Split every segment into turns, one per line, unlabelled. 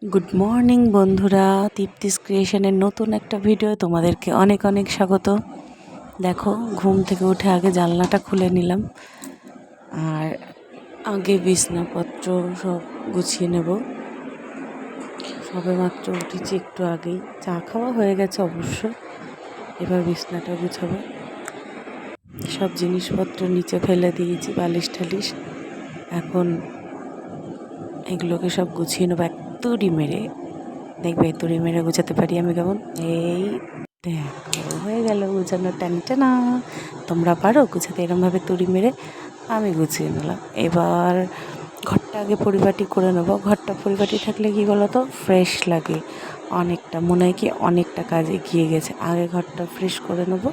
Good morning বন্ধুরা, তৃপ্তিস ক্রিয়েশনের নতুন একটা ভিডিও তোমাদেরকে অনেক অনেক স্বাগত। দেখো, ঘুম থেকে উঠে আগে জানলাটা খুলে নিলাম, আর আগে বিছনাপত্র সব গুছিয়ে নেব। সবে মাত্র উঠেছি, একটু আগেই চা খাওয়া হয়ে গেছে অবশ্য। এবার বিছনাটা গুছাবো। সব জিনিসপত্র নিচে ফেলে দিয়েছি, বালিশ টালিশ। এখন এগুলোকে সব গুছিয়ে নেবো এক তুড়ি মেরে। দেখবে তুড়ি মেরে গুছাতে পারি আমি কেমন। এই দেখো, হয়ে গেল গুছানো, টানটানা। তোমরা পারো গুছাতে এরমভাবে তুড়ি মেরে? আমি গুছিয়ে নিলাম। এবার ঘরটা আগে পরিপাটি করে নেবো। ঘরটা পরিপাটি থাকলে কি বলো তো, ফ্রেশ লাগে অনেকটা, মনে হয় কি অনেকটা কাজ এগিয়ে গেছে। আগে ঘরটা ফ্রেশ করে নেবো,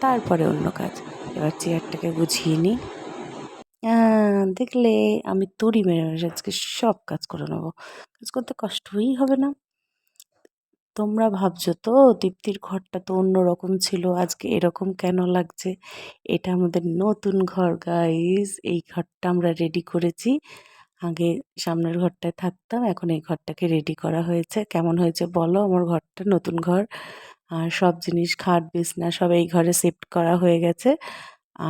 তারপরে অন্য কাজ। এবার চেয়ারটাকে গুছিয়ে নিই। দেখলে আমি তুড়ি মেরে মেরে আজকে সব কাজ করে নেবো। কাজ করতে কষ্টই হবে না। তোমরা ভাবছো তো দীপ্তির ঘরটা তো অন্যরকম ছিল, আজকে এরকম কেন লাগছে? এটা আমাদের নতুন ঘর গাইস। এই ঘরটা আমরা রেডি করেছি। আগে সামনের ঘরটায় থাকতাম, এখন এই ঘরটাকে রেডি করা হয়েছে। কেমন হয়েছে বলো আমার ঘরটা? নতুন ঘর, আর সব জিনিস, খাট বিছনা সব এই ঘরে শিফট করা হয়ে গেছে।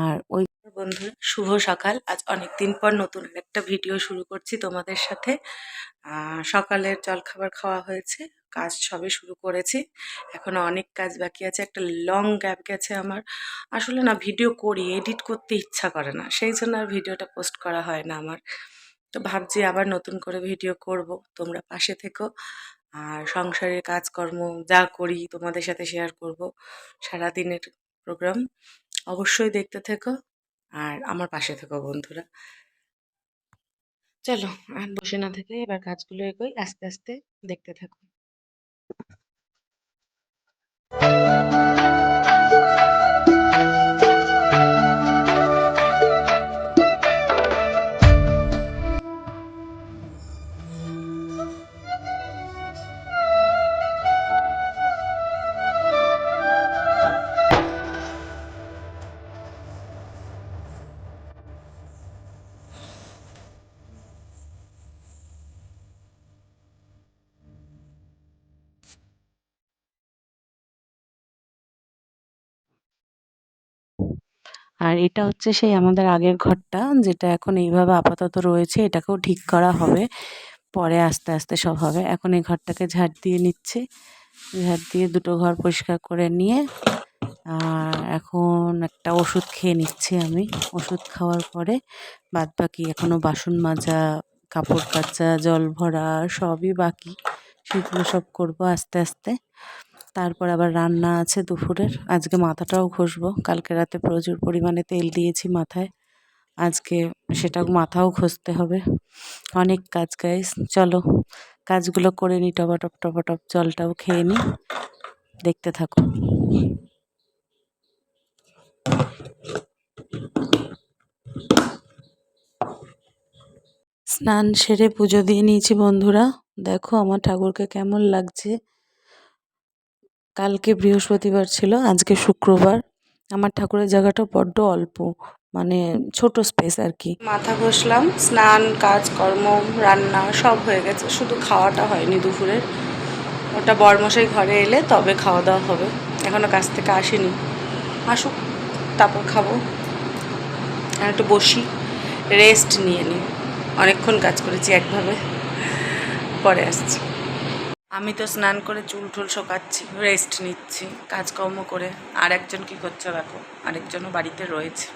আর ওই বন্ধুরা, শুভ সকাল। আজ অনেক দিন পর নতুন একটা ভিডিও শুরু করছি তোমাদের সাথে। সকালের জলখাবার খাওয়া হয়েছে, কাজ সবে শুরু করেছি। এখনো অনেক কাজ বাকি আছে, একটা লং গ্যাপ গেছে আমার। আসলে না, ভিডিও করি, এডিট করতে ইচ্ছা করে না, সেই জন্য আর ভিডিওটা পোস্ট করা হয় না আমার। তো ভাবছি আবার নতুন করে ভিডিও করব, তোমরা পাশে থেকো। আর সংসারের কাজকর্ম যা করি তোমাদের সাথে শেয়ার করব, সারাদিনের প্রোগ্রাম অবশ্যই দেখতে থেকো। আর আমার পাশে থেকো বন্ধুরা। চলো, আর বসে না থেকে এবার কাজগুলো এগোই আস্তে আস্তে, দেখতে থাকো। আর এটা হচ্ছে সেই আমাদের আগের ঘরটা, যেটা এখন এইভাবে আপাতত রয়েছে। এটাকেও ঠিক করা হবে, পরে আস্তে আস্তে সব হবে। এখন এই ঘরটাকে ঝাড় দিয়ে নিচ্ছে, ঝাড় দিয়ে দুটো ঘর পরিষ্কার করে নিয়ে আর এখন একটা ওষুধ খেয়ে নিচ্ছি আমি। ওষুধ খাওয়ার পরে বাদবাকি এখনও বাসন মাজা, কাপড় কাচা, জল ভরা সবই বাকি। সেগুলো সব করবো আস্তে আস্তে। তারপর আবার রান্না আছে দুপুরের। আজকে মাথাটাও ঘষবো, কালকে রাতে প্রচুর পরিমাণে তেল দিয়েছি মাথায়, আজকে সেটা মাথাও ঘষতে হবে। অনেক কাজ গাইস, চলো কাজগুলো করে নিই টপাটপ টপাটপ। জলটাও খেয়ে নিই, দেখতে থাকো। স্নান সেরে পুজো দিয়ে নিয়েছি বন্ধুরা। দেখো আমার ঠাকুরকে কেমন লাগছে। কালকে বৃহস্পতিবার ছিল, আজকে শুক্রবার। আমার ঠাকুরের জায়গাটা বড্ড অল্প, মানে ছোট স্পেস আর কি। মাথা ঘষলাম, স্নান কাজকর্ম রান্না সব হয়ে গেছে, শুধু খাওয়াটা হয়নি দুপুরের। ওটা বরমশাই ঘরে এলে তবে খাওয়া দাওয়া হবে, এখনও কাজ থেকে আসেনি। আসুক, তারপর খাবো। আর একটু বসি, রেস্ট নিয়ে নিই। অনেকক্ষণ কাজ করেছি একভাবে, পরে আসছি। আমি তো স্নান করে চুল টুল শোকাচ্ছি, রেস্ট নিচ্ছি কাজকর্ম করে। আর একজন কী করছে দেখো, আরেকজনও বাড়িতে রয়েছে।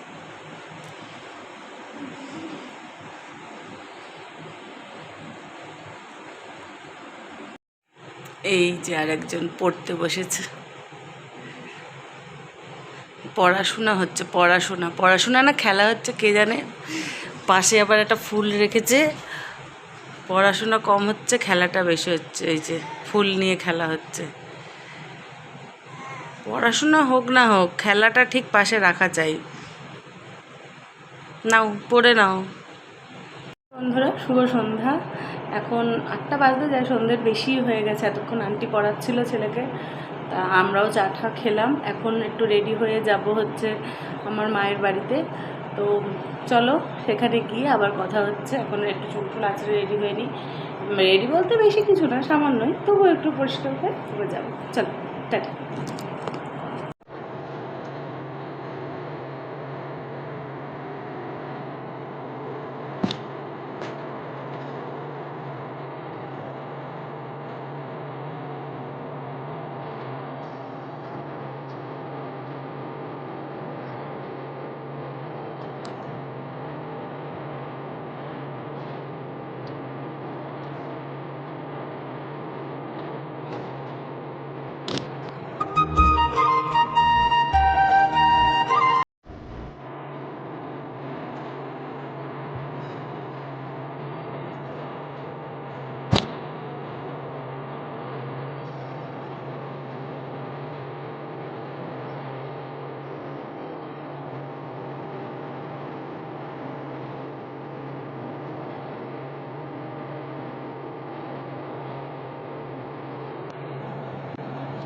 এই যে আরেকজন পড়তে বসেছে, পড়াশোনা হচ্ছে, পড়াশোনা পড়াশোনা না খেলা হচ্ছে কে জানে। পাশে আবার একটা ফুল রেখেছে। পড়াশোনা কম হচ্ছে, খেলাটা বেশি হচ্ছে। এই যে ফুল নিয়ে খেলা হচ্ছে। পড়াশোনা হোক না হোক, খেলাটা ঠিক পাশে রাখা চাই। নাও, পড়ে নাও বন্ধুরা। শুভ সন্ধ্যা। এখন 8টা বাজতে যায়, সন্ধ্যের বেশি হয়ে গেছে। এতক্ষণ আন্টি পড়াচ্ছিল ছেলেকে, তা আমরাও চা টা খেলাম। এখন একটু রেডি হয়ে যাব হচ্ছে আমার মায়ের বাড়িতে। তো চলো সেখানে গিয়ে আবার কথা হচ্ছে। এখন একটু চুল ফুল আঁচড়ে রেডি হয়ে নিই, রেডি বলতে বেশি কিছু না, সামান্যই, তবুও একটু পরিষ্কার হয়ে তবে যাবো। চলো, টাটা।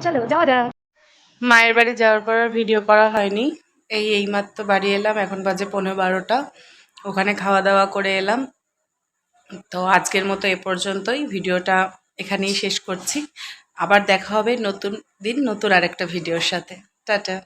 চলো যাওয়া যাক। মায়ের বাড়ি যাওয়ার পর আর ভিডিও করা হয়নি। এইমাত্র বাড়ি এলাম, এখন বাজে 11:15। ওখানে খাওয়া দাওয়া করে এলাম। তো আজকের মতো এ পর্যন্তই, ভিডিওটা এখানেই শেষ করছি। আবার দেখা হবে নতুন দিন নতুন আরেকটা ভিডিওর সাথে। টাটা।